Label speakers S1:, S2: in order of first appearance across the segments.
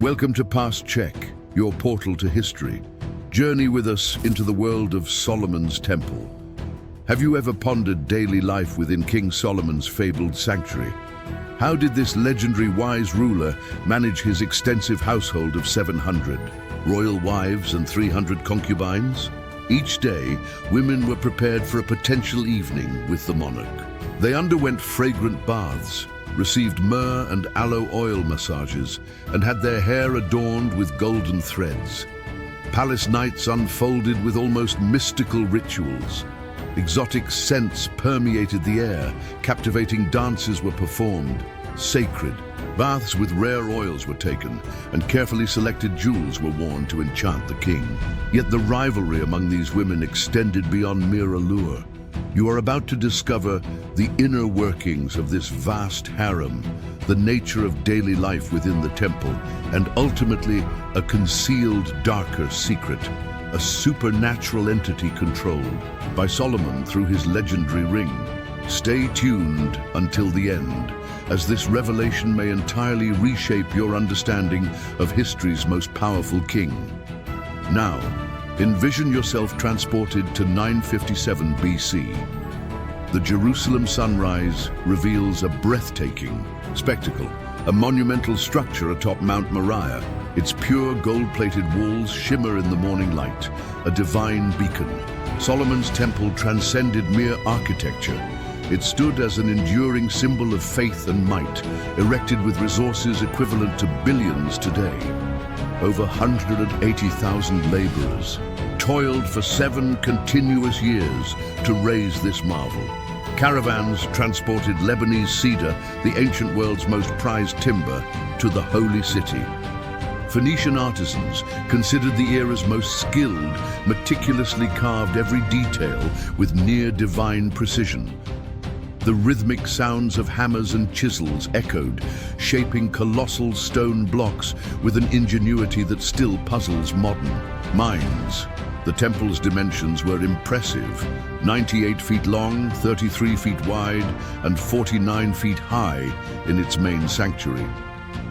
S1: Welcome to Past Check, your portal to history. Journey with us into the world of Solomon's Temple. Have you ever pondered daily life within King Solomon's fabled sanctuary? How did this legendary wise ruler manage his extensive household of 700 royal wives and 300 concubines? Each day, women were prepared for a potential evening with the monarch. They underwent fragrant baths, received myrrh and aloe oil massages, and had their hair adorned with golden threads. Palace nights unfolded with almost mystical rituals. Exotic scents permeated the air, captivating dances were performed. Sacred baths with rare oils were taken, and carefully selected jewels were worn to enchant the king. Yet the rivalry among these women extended beyond mere allure. You are about to discover the inner workings of this vast harem, the nature of daily life within the temple, and ultimately a concealed, darker secret, a supernatural entity controlled by Solomon through his legendary ring. Stay tuned until the end, as this revelation may entirely reshape your understanding of history's most powerful king. Now, envision yourself transported to 957 BC. The Jerusalem sunrise reveals a breathtaking spectacle, a monumental structure atop Mount Moriah. Its pure gold-plated walls shimmer in the morning light, a divine beacon. Solomon's temple transcended mere architecture. It stood as an enduring symbol of faith and might, erected with resources equivalent to billions today. Over 180,000 laborers toiled for 7 continuous years to raise this marvel. Caravans transported Lebanese cedar, the ancient world's most prized timber, to the holy city. Phoenician artisans, considered the era's most skilled, meticulously carved every detail with near-divine precision. The rhythmic sounds of hammers and chisels echoed, shaping colossal stone blocks with an ingenuity that still puzzles modern minds. The temple's dimensions were impressive, 98 feet long, 33 feet wide, and 49 feet high in its main sanctuary.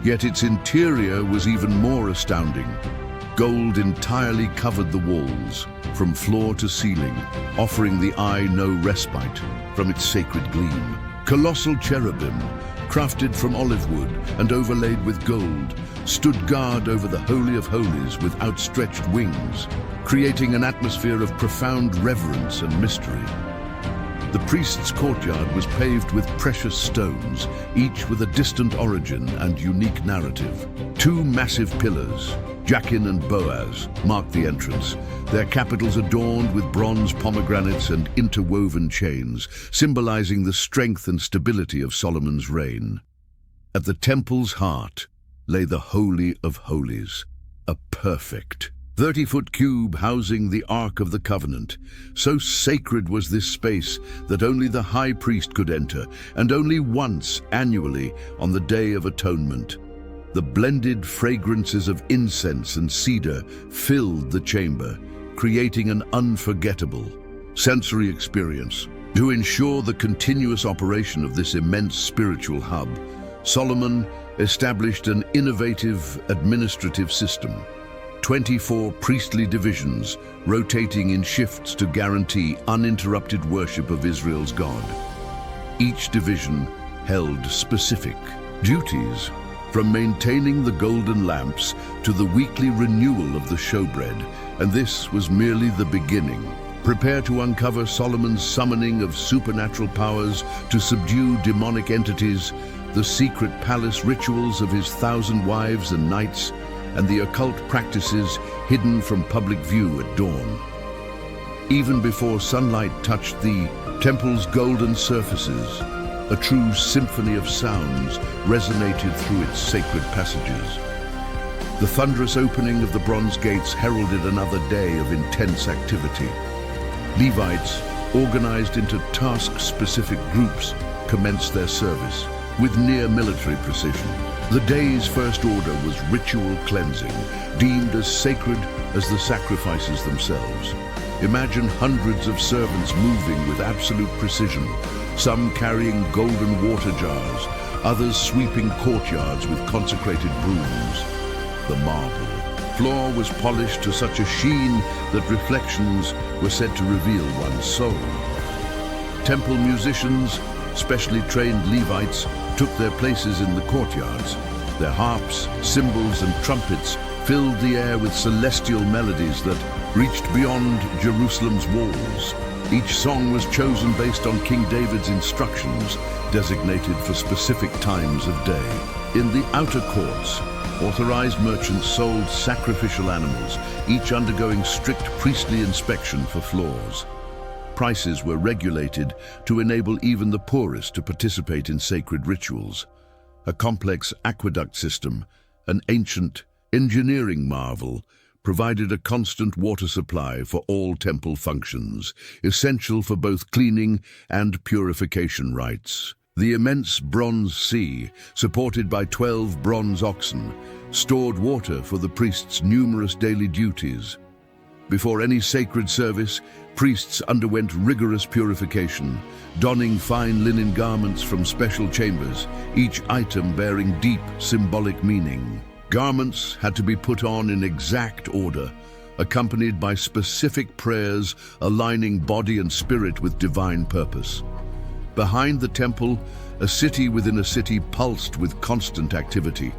S1: Yet its interior was even more astounding. Gold entirely covered the walls, from floor to ceiling, offering the eye no respite from its sacred gleam. Colossal cherubim, crafted from olive wood and overlaid with gold, stood guard over the Holy of Holies with outstretched wings, creating an atmosphere of profound reverence and mystery. The priest's courtyard was paved with precious stones, each with a distant origin and unique narrative. 2 massive pillars, Jachin and Boaz, marked the entrance, their capitals adorned with bronze pomegranates and interwoven chains, symbolizing the strength and stability of Solomon's reign. At the temple's heart lay the Holy of Holies, a perfect 30-foot cube housing the Ark of the Covenant. So sacred was this space that only the high priest could enter, and only once annually on the Day of Atonement. The blended fragrances of incense and cedar filled the chamber, creating an unforgettable sensory experience. To ensure the continuous operation of this immense spiritual hub, Solomon established an innovative administrative system. 24 priestly divisions, rotating in shifts to guarantee uninterrupted worship of Israel's God. Each division held specific duties, from maintaining the golden lamps to the weekly renewal of the showbread, and this was merely the beginning. Prepare to uncover Solomon's summoning of supernatural powers to subdue demonic entities, the secret palace rituals of his 1,000 wives and knights, and the occult practices hidden from public view at dawn. Even before sunlight touched the temple's golden surfaces, a true symphony of sounds resonated through its sacred passages. The thunderous opening of the bronze gates heralded another day of intense activity. Levites, organized into task-specific groups, commenced their service with near military precision. The day's first order was ritual cleansing, deemed as sacred as the sacrifices themselves. Imagine hundreds of servants moving with absolute precision, some carrying golden water jars, others sweeping courtyards with consecrated brooms. the marble. Floor was polished to such a sheen that reflections were said to reveal one's soul. Temple musicians, specially trained Levites, took their places in the courtyards. Their harps, cymbals, and trumpets filled the air with celestial melodies that reached beyond Jerusalem's walls. Each song was chosen based on King David's instructions, designated for specific times of day. In the outer courts, authorized merchants sold sacrificial animals, each undergoing strict priestly inspection for flaws. Prices were regulated to enable even the poorest to participate in sacred rituals. A complex aqueduct system, an ancient engineering marvel, provided a constant water supply for all temple functions, essential for both cleaning and purification rites. The immense bronze sea, supported by 12 bronze oxen, stored water for the priests' numerous daily duties. Before any sacred service, priests underwent rigorous purification, donning fine linen garments from special chambers, each item bearing deep symbolic meaning. Garments had to be put on in exact order, accompanied by specific prayers aligning body and spirit with divine purpose. Behind the temple, a city within a city pulsed with constant activity.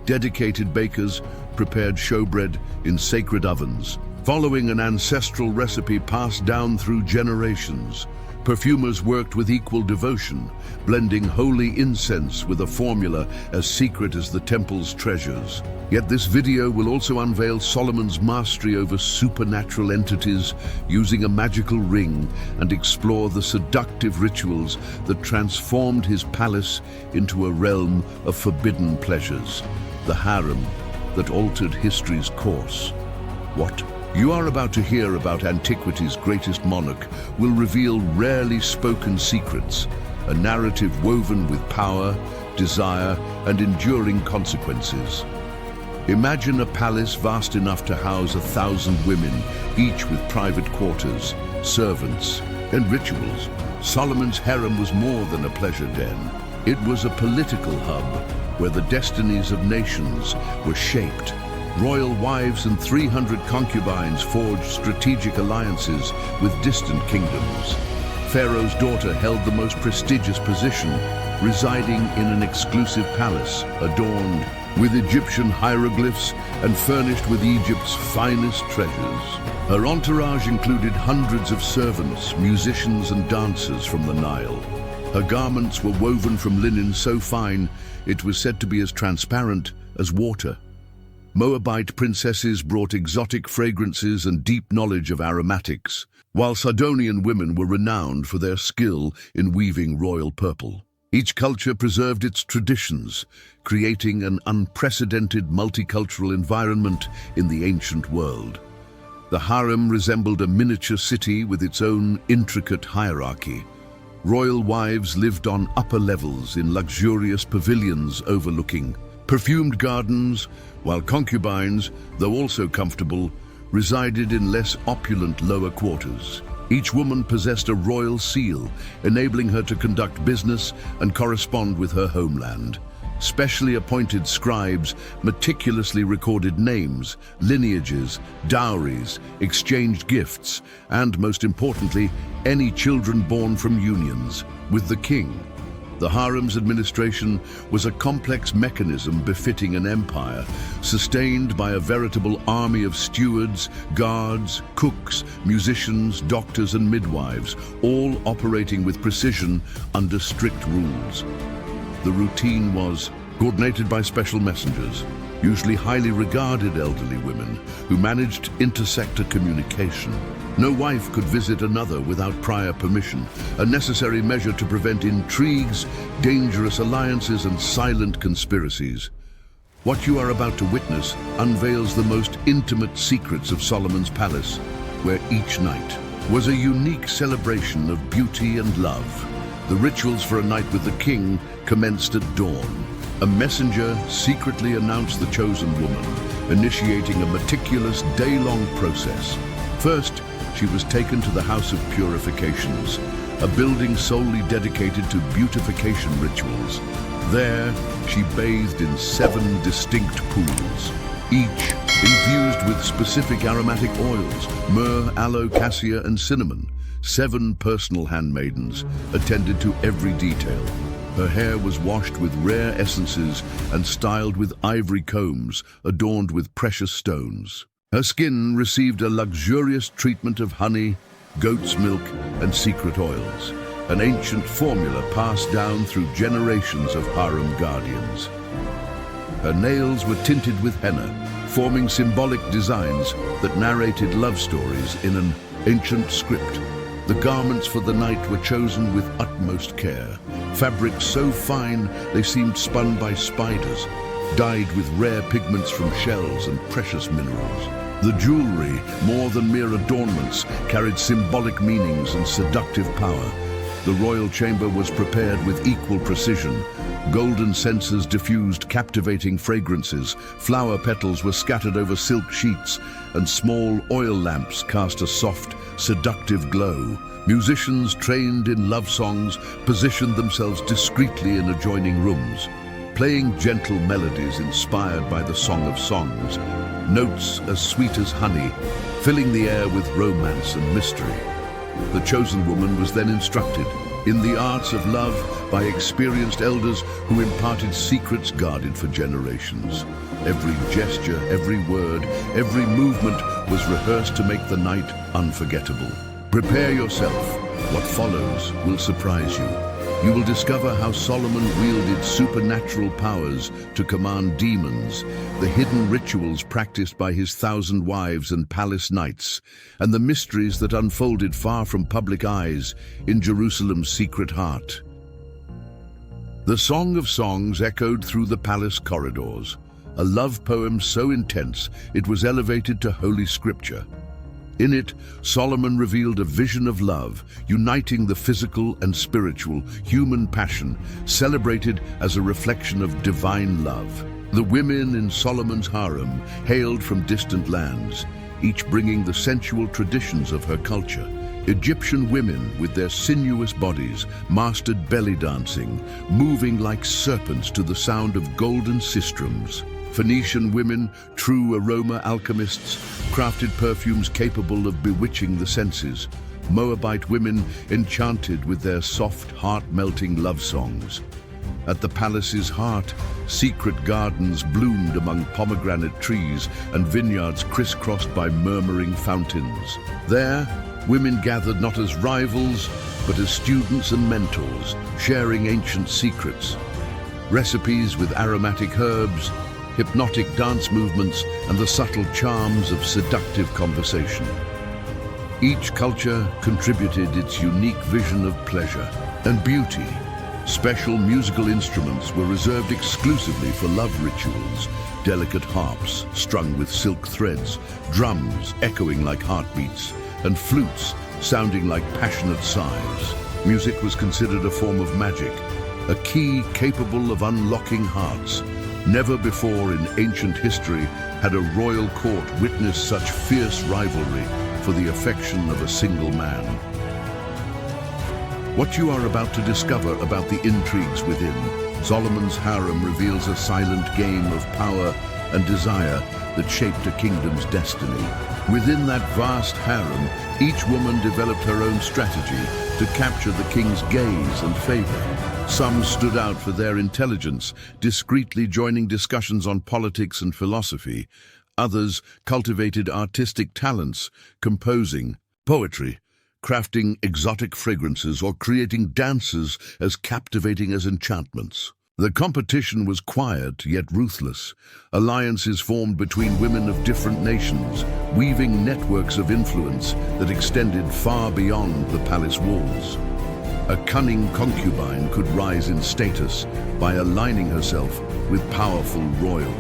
S1: Dedicated bakers prepared showbread in sacred ovens, following an ancestral recipe passed down through generations. Perfumers worked with equal devotion, blending holy incense with a formula as secret as the temple's treasures. Yet this video will also unveil Solomon's mastery over supernatural entities using a magical ring and explore the seductive rituals that transformed his palace into a realm of forbidden pleasures, the harem that altered history's course. What you are about to hear about antiquity's greatest monarch will reveal rarely spoken secrets, a narrative woven with power, desire, and enduring consequences. Imagine a palace vast enough to house 1,000 women, each with private quarters, servants, and rituals. Solomon's harem was more than a pleasure den. It was a political hub where the destinies of nations were shaped. Royal wives and 300 concubines forged strategic alliances with distant kingdoms. Pharaoh's daughter held the most prestigious position, residing in an exclusive palace adorned with Egyptian hieroglyphs and furnished with Egypt's finest treasures. Her entourage included hundreds of servants, musicians, and dancers from the Nile. Her garments were woven from linen so fine it was said to be as transparent as water. Moabite princesses brought exotic fragrances and deep knowledge of aromatics, while Sidonian women were renowned for their skill in weaving royal purple. Each culture preserved its traditions, creating an unprecedented multicultural environment in the ancient world. The harem resembled a miniature city with its own intricate hierarchy. Royal wives lived on upper levels in luxurious pavilions overlooking perfumed gardens, while concubines, though also comfortable, resided in less opulent lower quarters. Each woman possessed a royal seal, enabling her to conduct business and correspond with her homeland. Specially appointed scribes meticulously recorded names, lineages, dowries, exchanged gifts, and, most importantly, any children born from unions with the king. The harem's administration was a complex mechanism befitting an empire, sustained by a veritable army of stewards, guards, cooks, musicians, doctors, and midwives, all operating with precision under strict rules. The routine was coordinated by special messengers, usually highly regarded elderly women, who managed intersector communication. No wife could visit another without prior permission, a necessary measure to prevent intrigues, dangerous alliances, and silent conspiracies. What you are about to witness unveils the most intimate secrets of Solomon's palace, where each night was a unique celebration of beauty and love. The rituals for a night with the king commenced at dawn. A messenger secretly announced the chosen woman, initiating a meticulous day-long process. First, she was taken to the House of Purifications, a building solely dedicated to beautification rituals. There, she bathed in 7 distinct pools, each infused with specific aromatic oils, myrrh, aloe, cassia, and cinnamon. 7 personal handmaidens attended to every detail. Her hair was washed with rare essences and styled with ivory combs adorned with precious stones. Her skin received a luxurious treatment of honey, goat's milk, and secret oils, an ancient formula passed down through generations of harem guardians. Her nails were tinted with henna, forming symbolic designs that narrated love stories in an ancient script. The garments for the night were chosen with utmost care, fabrics so fine they seemed spun by spiders, dyed with rare pigments from shells and precious minerals. The jewelry, more than mere adornments, carried symbolic meanings and seductive power. The royal chamber was prepared with equal precision. Golden censers diffused captivating fragrances, flower petals were scattered over silk sheets, and small oil lamps cast a soft, seductive glow. Musicians trained in love songs positioned themselves discreetly in adjoining rooms, playing gentle melodies inspired by the Song of Songs, notes as sweet as honey, filling the air with romance and mystery. The chosen woman was then instructed in the arts of love by experienced elders who imparted secrets guarded for generations. Every gesture, every word, every movement was rehearsed to make the night unforgettable. Prepare yourself. What follows will surprise you. You will discover how Solomon wielded supernatural powers to command demons, the hidden rituals practiced by his 1,000 wives and palace knights, and the mysteries that unfolded far from public eyes in Jerusalem's secret heart. The Song of Songs echoed through the palace corridors, a love poem so intense it was elevated to holy scripture. In it, Solomon revealed a vision of love, uniting the physical and spiritual, human passion, celebrated as a reflection of divine love. The women in Solomon's harem hailed from distant lands, each bringing the sensual traditions of her culture. Egyptian women, with their sinuous bodies, mastered belly dancing, moving like serpents to the sound of golden sistrums. Phoenician women, true aroma alchemists, crafted perfumes capable of bewitching the senses. Moabite women enchanted with their soft, heart-melting love songs. At the palace's heart, secret gardens bloomed among pomegranate trees and vineyards crisscrossed by murmuring fountains. There, women gathered not as rivals, but as students and mentors, sharing ancient secrets. Recipes with aromatic herbs, hypnotic dance movements, and the subtle charms of seductive conversation. Each culture contributed its unique vision of pleasure and beauty. Special musical instruments were reserved exclusively for love rituals, delicate harps strung with silk threads, drums echoing like heartbeats, and flutes sounding like passionate sighs. Music was considered a form of magic, a key capable of unlocking hearts. Never before in ancient history had a royal court witnessed such fierce rivalry for the affection of a single man. What you are about to discover about the intrigues within Solomon's harem reveals a silent game of power and desire that shaped a kingdom's destiny. Within that vast harem, each woman developed her own strategy to capture the king's gaze and favor. Some stood out for their intelligence, discreetly joining discussions on politics and philosophy. Others cultivated artistic talents, composing, poetry, crafting exotic fragrances, or creating dances as captivating as enchantments. The competition was quiet yet ruthless. Alliances formed between women of different nations, weaving networks of influence that extended far beyond the palace walls. A cunning concubine could rise in status by aligning herself with powerful royal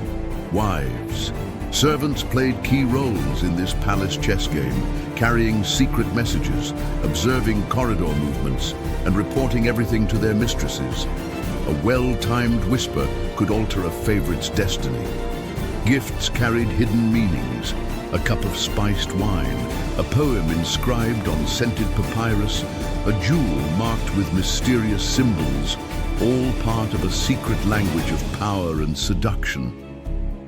S1: wives. Servants played key roles in this palace chess game, carrying secret messages, observing corridor movements, and reporting everything to their mistresses. A well-timed whisper could alter a favorite's destiny. Gifts carried hidden meanings, a cup of spiced wine, a poem inscribed on scented papyrus, a jewel marked with mysterious symbols, all part of a secret language of power and seduction.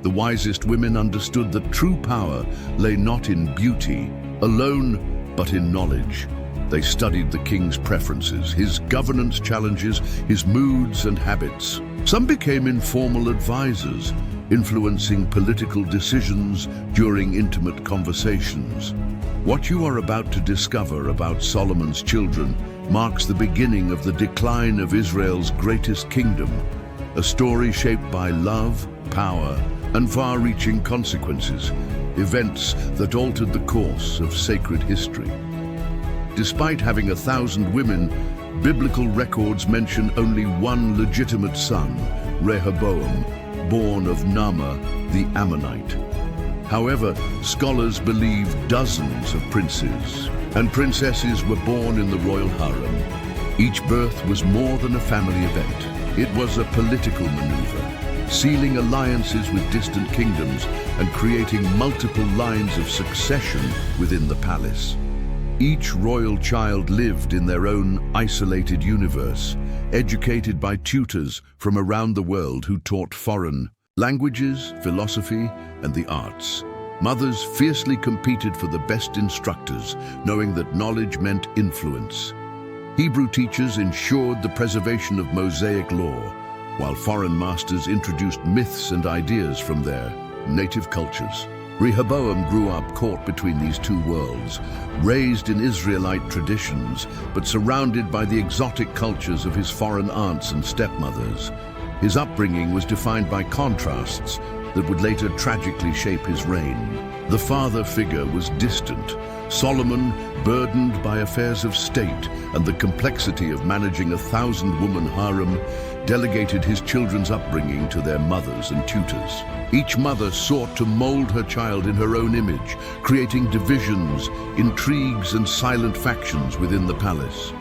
S1: The wisest women understood that true power lay not in beauty alone, but in knowledge. They studied the king's preferences, his governance challenges, his moods and habits. Some became informal advisors, influencing political decisions during intimate conversations. What you are about to discover about Solomon's children marks the beginning of the decline of Israel's greatest kingdom, a story shaped by love, power, and far-reaching consequences, events that altered the course of sacred history. Despite having 1,000 women, biblical records mention only one legitimate son, Rehoboam, born of Naamah the Ammonite. However, scholars believe dozens of princes and princesses were born in the royal harem. Each birth was more than a family event. It was a political maneuver, sealing alliances with distant kingdoms and creating multiple lines of succession within the palace. Each royal child lived in their own isolated universe, educated by tutors from around the world who taught foreign languages, philosophy, and the arts. Mothers fiercely competed for the best instructors, knowing that knowledge meant influence. Hebrew teachers ensured the preservation of Mosaic law, while foreign masters introduced myths and ideas from their native cultures. Rehoboam grew up caught between these two worlds, raised in Israelite traditions, but surrounded by the exotic cultures of his foreign aunts and stepmothers. His upbringing was defined by contrasts that would later tragically shape his reign. The father figure was distant. Solomon, burdened by affairs of state and the complexity of managing a 1,000-woman harem, delegated his children's upbringing to their mothers and tutors. Each mother sought to mold her child in her own image, creating divisions, intrigues, and silent factions within the palace.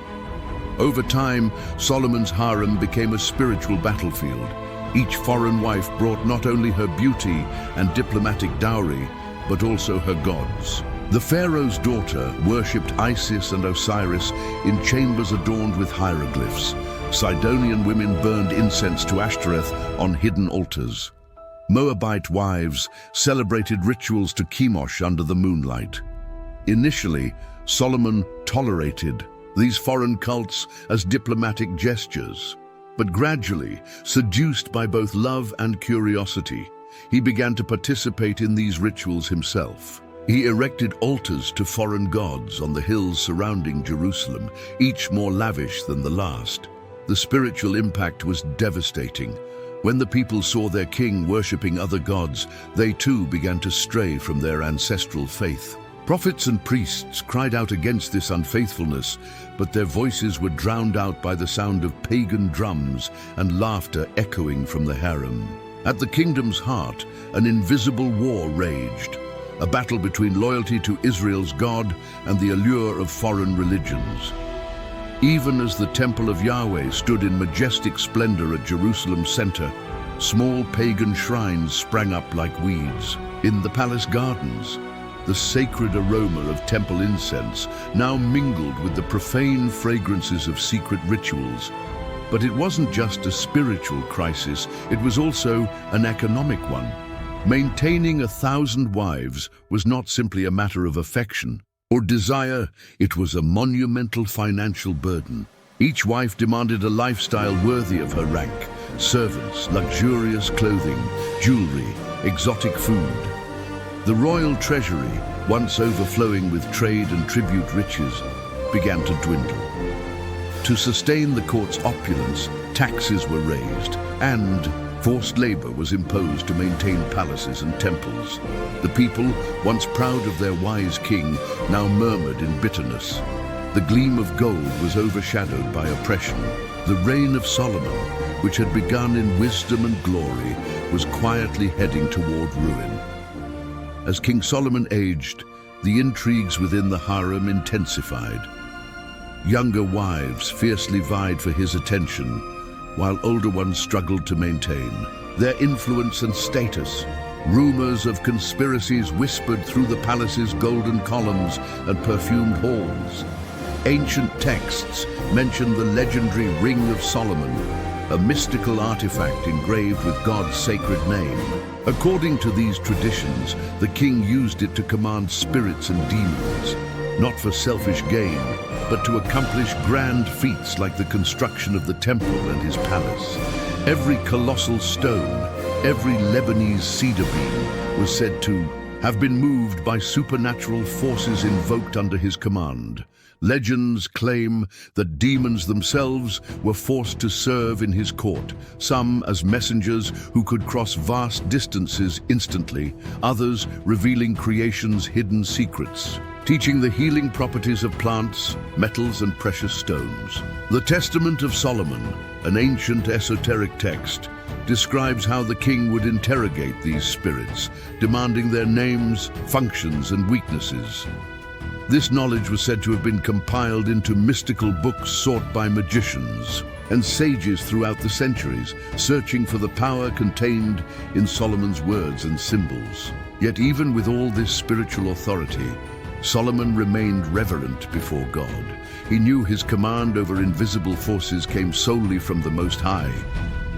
S1: Over time, Solomon's harem became a spiritual battlefield. Each foreign wife brought not only her beauty and diplomatic dowry, but also her gods. The pharaoh's daughter worshipped Isis and Osiris in chambers adorned with hieroglyphs. Sidonian women burned incense to Ashtoreth on hidden altars. Moabite wives celebrated rituals to Chemosh under the moonlight. Initially, Solomon tolerated these foreign cults as diplomatic gestures, but gradually, seduced by both love and curiosity, he began to participate in these rituals himself. He erected altars to foreign gods on the hills surrounding Jerusalem, each more lavish than the last. The spiritual impact was devastating. When the people saw their king worshipping other gods, they too began to stray from their ancestral faith. Prophets and priests cried out against this unfaithfulness, but their voices were drowned out by the sound of pagan drums and laughter echoing from the harem. At the kingdom's heart, an invisible war raged, a battle between loyalty to Israel's God and the allure of foreign religions. Even as the temple of Yahweh stood in majestic splendor at Jerusalem's center, small pagan shrines sprang up like weeds. In the palace gardens, the sacred aroma of temple incense now mingled with the profane fragrances of secret rituals. But it wasn't just a spiritual crisis, it was also an economic one. Maintaining 1,000 wives was not simply a matter of affection or desire, it was a monumental financial burden. Each wife demanded a lifestyle worthy of her rank: servants, luxurious clothing, jewelry, exotic food. The royal treasury, once overflowing with trade and tribute riches, began to dwindle. To sustain the court's opulence, taxes were raised, and forced labor was imposed to maintain palaces and temples. The people, once proud of their wise king, now murmured in bitterness. The gleam of gold was overshadowed by oppression. The reign of Solomon, which had begun in wisdom and glory, was quietly heading toward ruin. As King Solomon aged, the intrigues within the harem intensified. Younger wives fiercely vied for his attention, while older ones struggled to maintain their influence and status. Rumors of conspiracies whispered through the palace's golden columns and perfumed halls. Ancient texts mention the legendary Ring of Solomon, a mystical artifact engraved with God's sacred name. According to these traditions, the king used it to command spirits and demons, not for selfish gain, but to accomplish grand feats like the construction of the temple and his palace. Every colossal stone, every Lebanese cedar beam was said to have been moved by supernatural forces invoked under his command. Legends claim that demons themselves were forced to serve in his court, some as messengers who could cross vast distances instantly, others revealing creation's hidden secrets, teaching the healing properties of plants, metals, and precious stones. The Testament of Solomon, an ancient esoteric text, describes how the king would interrogate these spirits, demanding their names, functions, and weaknesses. This knowledge was said to have been compiled into mystical books sought by magicians and sages throughout the centuries, searching for the power contained in Solomon's words and symbols. Yet even with all this spiritual authority, Solomon remained reverent before God. He knew his command over invisible forces came solely from the Most High,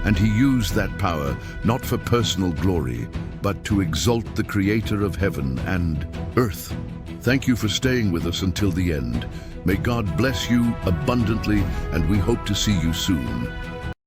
S1: and he used that power not for personal glory, but to exalt the Creator of heaven and earth. Thank you for staying with us until the end. May God bless you abundantly, and we hope to see you soon.